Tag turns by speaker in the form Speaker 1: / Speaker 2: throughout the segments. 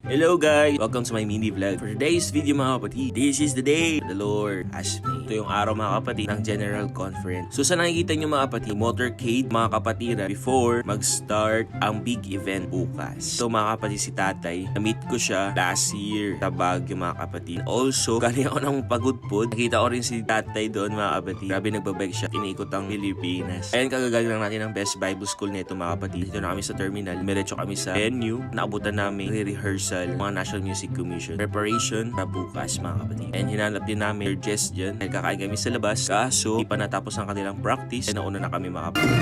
Speaker 1: Hello guys! Welcome to my mini vlog. For today's video mga kapatid, this is the day the Lord has made. Ito yung araw mga kapatid ng General Conference. So sa nakikita nyo mga kapatid, motorcade mga kapatira before mag-start ang big event bukas. So mga kapatid, si tatay, na-meet ko siya last year sa Baguio mga kapatid. Also, galing ako ng pagudpod. Nakita ko rin si tatay doon mga kapatid. Grabe nagbabike siya, iniikot ang Pilipinas. Ayun, kagagaling lang natin ng Best Bible School nito mga kapatid. Dito na kami sa terminal. Miretso kami sa venue. Naabutan namin re-rehearsal mga National Music Commission preparation para bukas mga kapatid. And hinanap din namin Jess dyan. Nagkakain kami sa labas. Kaso, hindi pa natapos ang kanilang practice. And nauna na kami mga kapatid.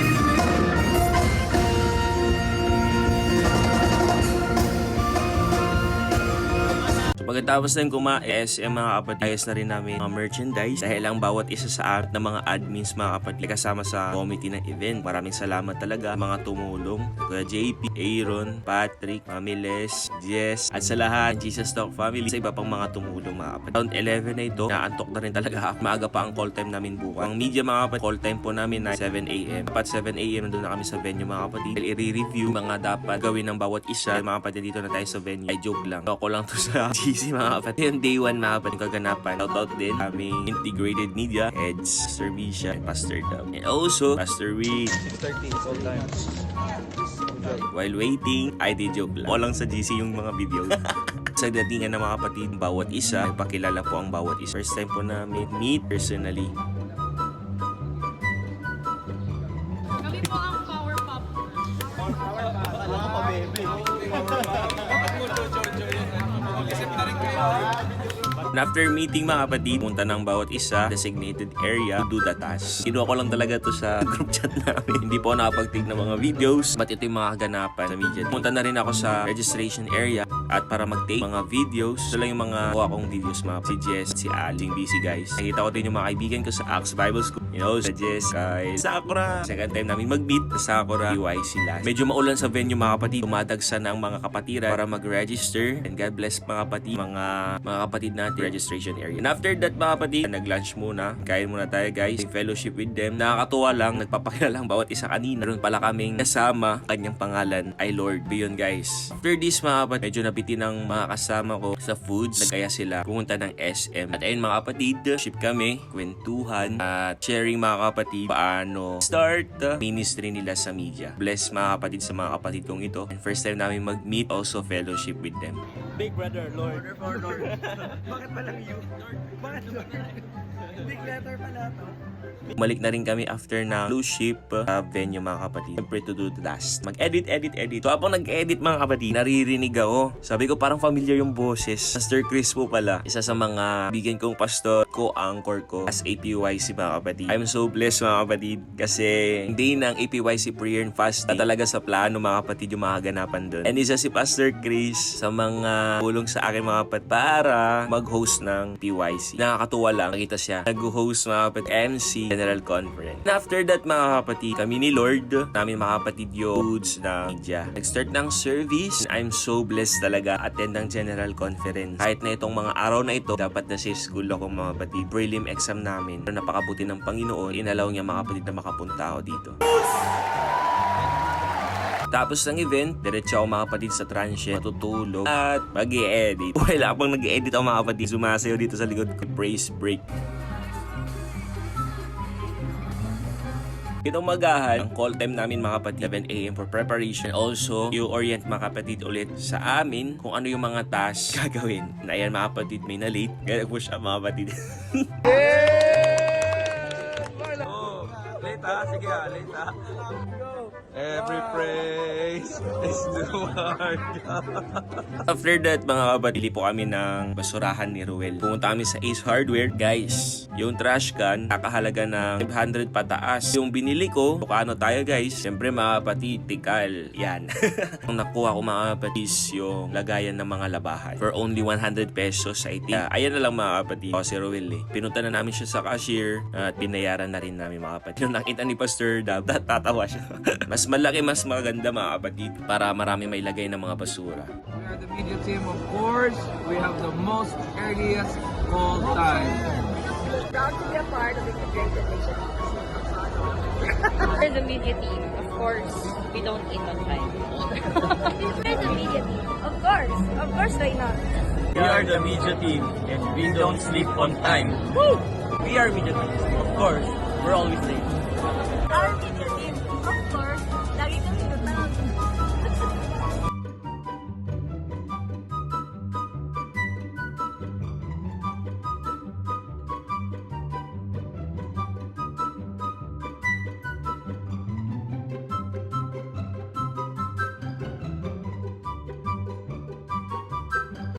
Speaker 1: Pagkatapos na yung SM mga kapatid, ayos na rin namin mga merchandise dahil ang bawat isa sa amin ng mga admins mga kapatid kasama sa committee ng event. Maraming salamat talaga mga tumulong. Kuya JP, Aaron, Patrick, Mami Les, Jess, at sa lahat Jesus Talk family, sa iba pang mga tumulong mga kapatid. Around 11 na ito, naantok na rin talaga ako. Maaga pa ang call time namin bukas. Ang media mga kapatid, call time po namin na 7 a.m. Dapat 7 a.m. nandun na kami sa venue mga kapatid. I-review mga dapat gawin ng bawat isa. Mga kapatid, dito na tayo sa venue. Ay joke lang. Ako lang to sa GC mga kapatid. Yung day 1 mga kapatid kaganapan. Shoutout din aming integrated media heads, Pastor Bisha, and Pastor Dub. And also, Pastor Reed.
Speaker 2: 30 all times.
Speaker 1: While waiting, I did joke lang. Walang sa GC yung mga video. Sa datingan ng mga kapatid, bawat isa, ipakilala po ang bawat isa. First time po namin meet personally.
Speaker 3: Kami po ang Power Pop.
Speaker 1: And after meeting mga kapatid, punta ng bawat isa designated area to do the task. Kinuha ko lang talaga to sa group chat namin. Hindi po ako nakapag-take ng mga videos, but ito yung mga kaganapan sa media. Punta na rin ako sa registration area at para mag-take mga videos. Ito lang yung mga kuha kong videos mga si Jess, si Aling busy guys. Nakita ko din yung mga kaibigan ko sa Acts Bible School. You know, sa Jess, guys, Sakura. Second time namin mag-meet sa Sakura, UIC last. Medyo maulan sa venue mga kapatid. Tumadagsa na ang mga kapatiran para mag-register. And God bless mga kapatid, mga kapatid natin registration area. And after that mga kapatid, nag-lunch muna. Kain muna tayo guys. Fellowship with them. Nakakatuwa lang, nagpapakilala lang bawat isa kanina. Meron pala kaming kasama, kanyang pangalan ay Lord. Beyond guys. After this mga kapatid, medyo nabitin ng mga kasama ko sa foods. Nagkaya sila pumunta ng SM. At ayun mga kapatid, ship kami, kwentuhan, at sharing mga kapatid paano start ministry nila sa media. Bless mga kapatid sa mga kapatid kong ito. And first time namin mag-meet, also fellowship with them.
Speaker 2: Big brother, Lord. Lord. Bakit palang you? Bakit Lord? Big letter pala to.
Speaker 1: Bumalik na rin kami after na blue ship venue mga kapatid. Siyempre to do the task. Mag-edit. So habang nag-edit mga kapatid, naririnig ako. Sabi ko parang familiar yung boses. Pastor Chris po pala. Isa sa mga bigyan kong pastor, co-anchor ko as APYC mga kapatid. I'm so blessed mga kapatid kasi hindi ng APYC prayer and fasting na talaga sa plano mga kapatid yung mga ganapan doon. And isa si Pastor Chris sa mga tulong sa akin mga kapatid para mag-host ng PYC. Nakakatuwa lang. Nakita siya. Nag-host mga kapatid MC General Conference. And after that mga kapatid, kami ni Lord, namin mga kapatid yung foods na media. Nag-start ng service. I'm so blessed talaga attend ng General Conference. Kahit na itong mga araw na ito, dapat na sa school ako mga kapatid. Prelim exam namin. Pero napakabuti ng Panginoon, inalaw niya mga kapatid na makapunta ako dito. Tapos ng event, diretso ako mga kapatid sa transient, matutulog at mag-i-edit. Wala pang nag-i-edit ako mga kapatid. Sumasayo dito sa likod ko. Praise break. Itong magahan, ang call time namin mga kapatid, 11 a.m. for preparation. Also, i-orient mga kapatid ulit sa amin kung ano yung mga tasks gagawin. Na ayan mga kapatid, may na-late. Kaya nag-push up mga kapatid.
Speaker 2: Late ha? Sige ha, late ha. Every praise is the Lord.
Speaker 1: After that mga kapatid, bili po kami ng basurahan ni Ruel. Pumunta kami sa Ace Hardware. Guys, yung trash can, nakahalaga ng 500 pataas. Yung binili ko, ano tayo guys? Siyempre mga kapatid, tikal. Yan. Ang nakuha ko mga kapatid is yung lagayan ng mga labahan. For only 100 pesos, I think. Ayan na lang mga kapatid. Si Ruel eh. Pinunta na namin siya sa cashier at binayaran na rin namin mga kapatid. Yung nakita ni Pastor Dab, tatawa siya. Mas malaki, mas maganda mga kapatid para marami may lagay ng mga basura.
Speaker 4: We are the media team, of course. We have the most earliest call time.
Speaker 3: Proud to be a part of the integrated nation.
Speaker 5: For the media team, of course, we don't eat on time.
Speaker 6: We're the media team. Of course, why not?
Speaker 7: We are the media team and we don't sleep on time.
Speaker 2: We are media team. Of course, we're always late.
Speaker 6: Our media team